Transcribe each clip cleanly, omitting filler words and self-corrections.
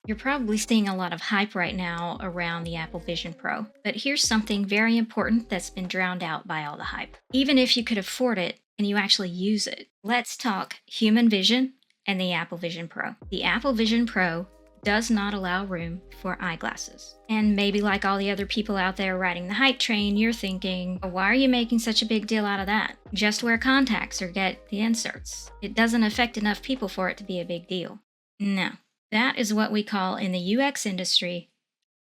You're probably seeing a lot of hype right now around the Apple Vision Pro, but here's something very important that's been drowned out by all the hype. Even if you could afford it and you actually use it, let's talk human vision and the Apple Vision Pro. The Apple Vision Pro does not allow room for eyeglasses. And maybe like all the other people out there riding the hype train, you're thinking, why are you making such a big deal out of that? Just wear contacts or get the inserts. It doesn't affect enough people for it to be a big deal. No. That is what we call in the UX industry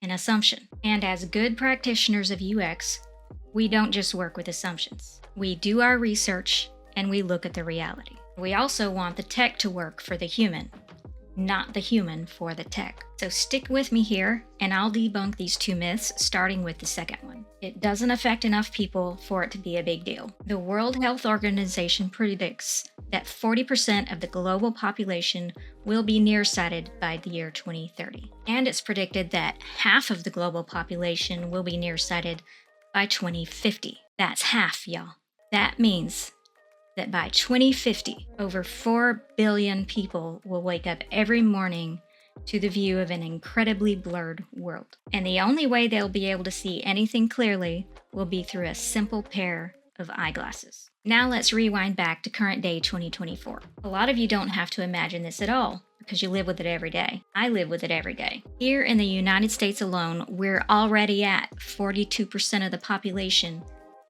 an assumption. And as good practitioners of UX, we don't just work with assumptions. We do our research and we look at the reality. We also want the tech to work for the human, not the human for the tech. So stick with me here and I'll debunk these two myths, starting with the second one. It doesn't affect enough people for it to be a big deal. The World Health Organization predicts that 40% of the global population will be nearsighted by the year 2030. And it's predicted that half of the global population will be nearsighted by 2050. That's half, y'all. That means that by 2050, over 4 billion people will wake up every morning to the view of an incredibly blurred world. And the only way they'll be able to see anything clearly will be through a simple pair of eyeglasses. Now let's rewind back to current day 2024. A lot of you don't have to imagine this at all because you live with it every day. I live with it every day. Here in the United States alone, we're already at 42% of the population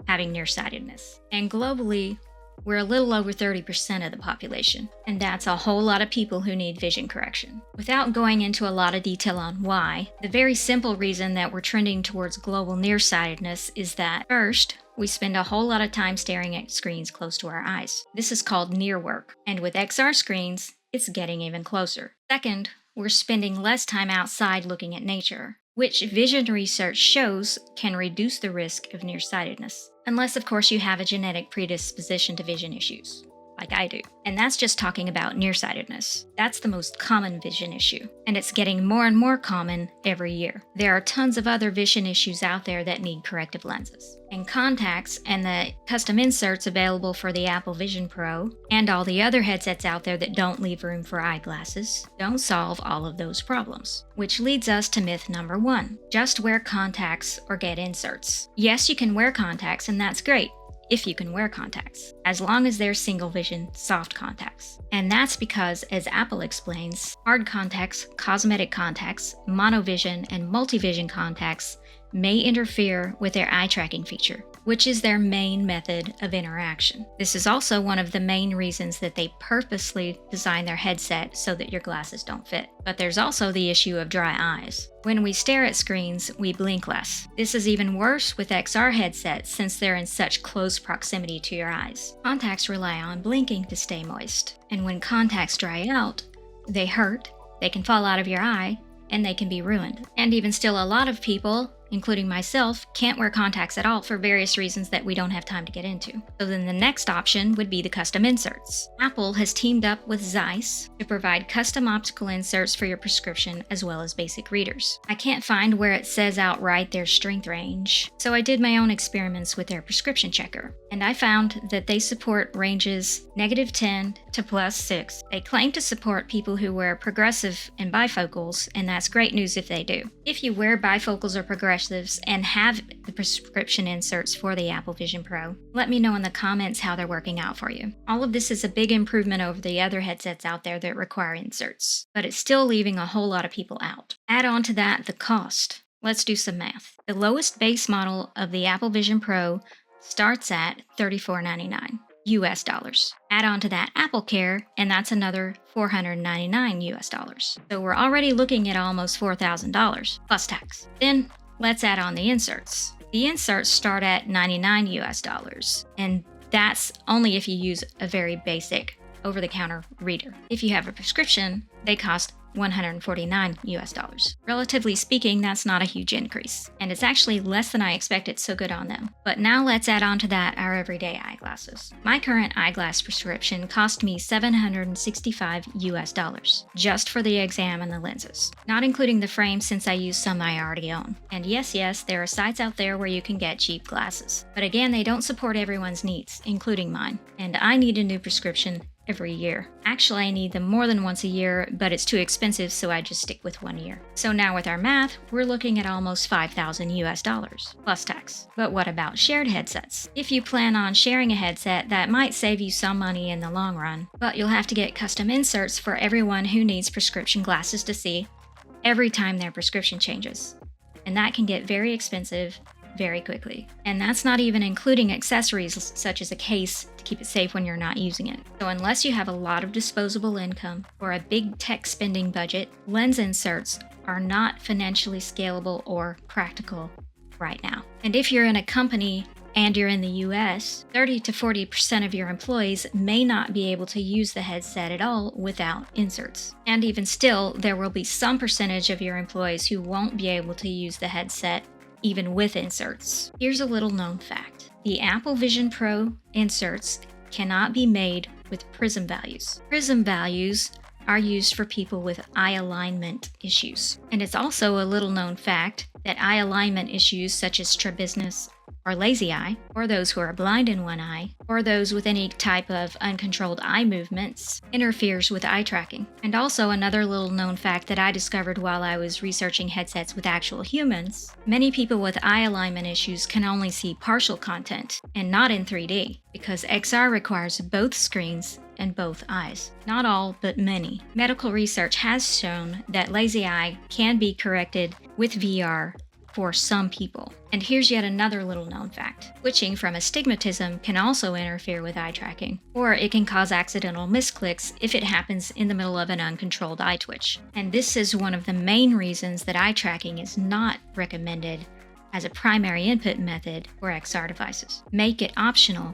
having nearsightedness. And globally, we're a little over 30% of the population, and that's a whole lot of people who need vision correction. Without going into a lot of detail on why, the very simple reason that we're trending towards global nearsightedness is that, first, we spend a whole lot of time staring at screens close to our eyes. This is called near work, and with XR screens, it's getting even closer. Second, we're spending less time outside looking at nature, which vision research shows can reduce the risk of nearsightedness. Unless, of course, you have a genetic predisposition to vision issues, like I do. And that's just talking about nearsightedness. That's the most common vision issue, and it's getting more and more common every year. There are tons of other vision issues out there that need corrective lenses. And contacts and the custom inserts available for the Apple Vision Pro and all the other headsets out there that don't leave room for eyeglasses don't solve all of those problems. Which leads us to myth number 1. Just wear contacts or get inserts. Yes, you can wear contacts, and that's great if you can wear contacts, as long as they're single vision soft contacts. And that's because, as Apple explains, hard contacts, cosmetic contacts, monovision, and multivision contacts may interfere with their eye tracking feature, which is their main method of interaction. This is also one of the main reasons that they purposely design their headset so that your glasses don't fit. But there's also the issue of dry eyes. When we stare at screens, we blink less. This is even worse with XR headsets since they're in such close proximity to your eyes. Contacts rely on blinking to stay moist, and when contacts dry out, they hurt, they can fall out of your eye, and they can be ruined. And even still, a lot of people, including myself, can't wear contacts at all for various reasons that we don't have time to get into. So then the next option would be the custom inserts. Apple has teamed up with Zeiss to provide custom optical inserts for your prescription as well as basic readers. I can't find where it says outright their strength range, so I did my own experiments with their prescription checker, and I found that they support ranges -10 to +6. They claim to support people who wear progressive and bifocals, and that's great news if they do. If you wear bifocals or progressives and have the prescription inserts for the Apple Vision Pro, let me know in the comments how they're working out for you. All of this is a big improvement over the other headsets out there that require inserts, but it's still leaving a whole lot of people out. Add on to that the cost. Let's do some math. The lowest base model of the Apple Vision Pro starts at $34.99 US dollars. Add on to that Apple Care, and that's another $499 US dollars. So we're already looking at almost $4,000 plus tax. Then let's add on the inserts. The inserts start at $99 US dollars, and that's only if you use a very basic over-the-counter reader. If you have a prescription, they cost $149 US dollars. Relatively speaking, that's not a huge increase, and it's actually less than I expected, so good on them. But now let's add on to that our everyday eyeglasses. My current eyeglass prescription cost me $765 US dollars, just for the exam and the lenses, not including the frame since I use some I already own. And yes, there are sites out there where you can get cheap glasses, but again, they don't support everyone's needs, including mine, and I need a new prescription every year. Actually, I need them more than once a year, but it's too expensive, so I just stick with 1 year. So now with our math, we're looking at almost $5,000 US plus tax. But what about shared headsets? If you plan on sharing a headset, that might save you some money in the long run, but you'll have to get custom inserts for everyone who needs prescription glasses to see every time their prescription changes. And that can get very expensive very quickly. And that's not even including accessories such as a case to keep it safe when you're not using it. So unless you have a lot of disposable income or a big tech spending budget, lens inserts are not financially scalable or practical right now. And if you're in a company and you're in the US, 30 to 40% of your employees may not be able to use the headset at all without inserts. And even still, there will be some percentage of your employees who won't be able to use the headset even with inserts. Here's a little known fact. The Apple Vision Pro inserts cannot be made with prism values. Prism values are used for people with eye alignment issues. And it's also a little known fact that eye alignment issues such as strabismus or lazy eye, or those who are blind in one eye, or those with any type of uncontrolled eye movements, interferes with eye tracking. And also another little known fact that I discovered while I was researching headsets with actual humans, many people with eye alignment issues can only see partial content and not in 3D, because XR requires both screens and both eyes. Not all, but many. Medical research has shown that lazy eye can be corrected with VR for some people. And here's yet another little known fact. Switching from astigmatism can also interfere with eye tracking, or it can cause accidental misclicks if it happens in the middle of an uncontrolled eye twitch. And this is one of the main reasons that eye tracking is not recommended as a primary input method for XR devices. Make it optional,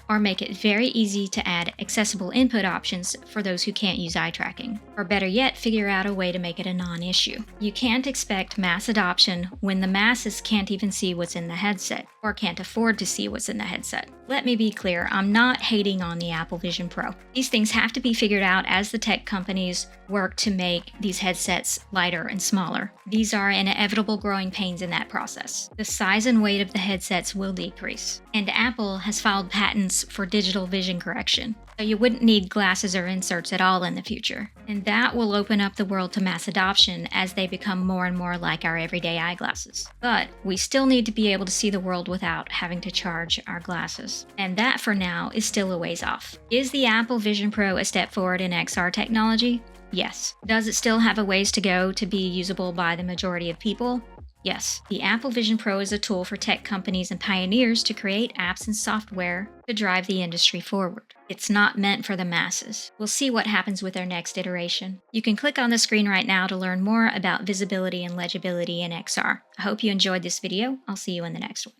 or make it very easy to add accessible input options for those who can't use eye tracking. Or better yet, figure out a way to make it a non-issue. You can't expect mass adoption when the masses can't even see what's in the headset, or can't afford to see what's in the headset. Let me be clear, I'm not hating on the Apple Vision Pro. These things have to be figured out as the tech companies work to make these headsets lighter and smaller. These are inevitable growing pains in that process. The size and weight of the headsets will decrease. And Apple has filed patents for digital vision correction, so you wouldn't need glasses or inserts at all in the future. And that will open up the world to mass adoption as they become more and more like our everyday eyeglasses. But we still need to be able to see the world without having to charge our glasses. And that, for now, is still a ways off. Is the Apple Vision Pro a step forward in XR technology? Yes. Does it still have a ways to go to be usable by the majority of people? Yes, the Apple Vision Pro is a tool for tech companies and pioneers to create apps and software to drive the industry forward. It's not meant for the masses. We'll see what happens with their next iteration. You can click on the screen right now to learn more about visibility and legibility in XR. I hope you enjoyed this video. I'll see you in the next one.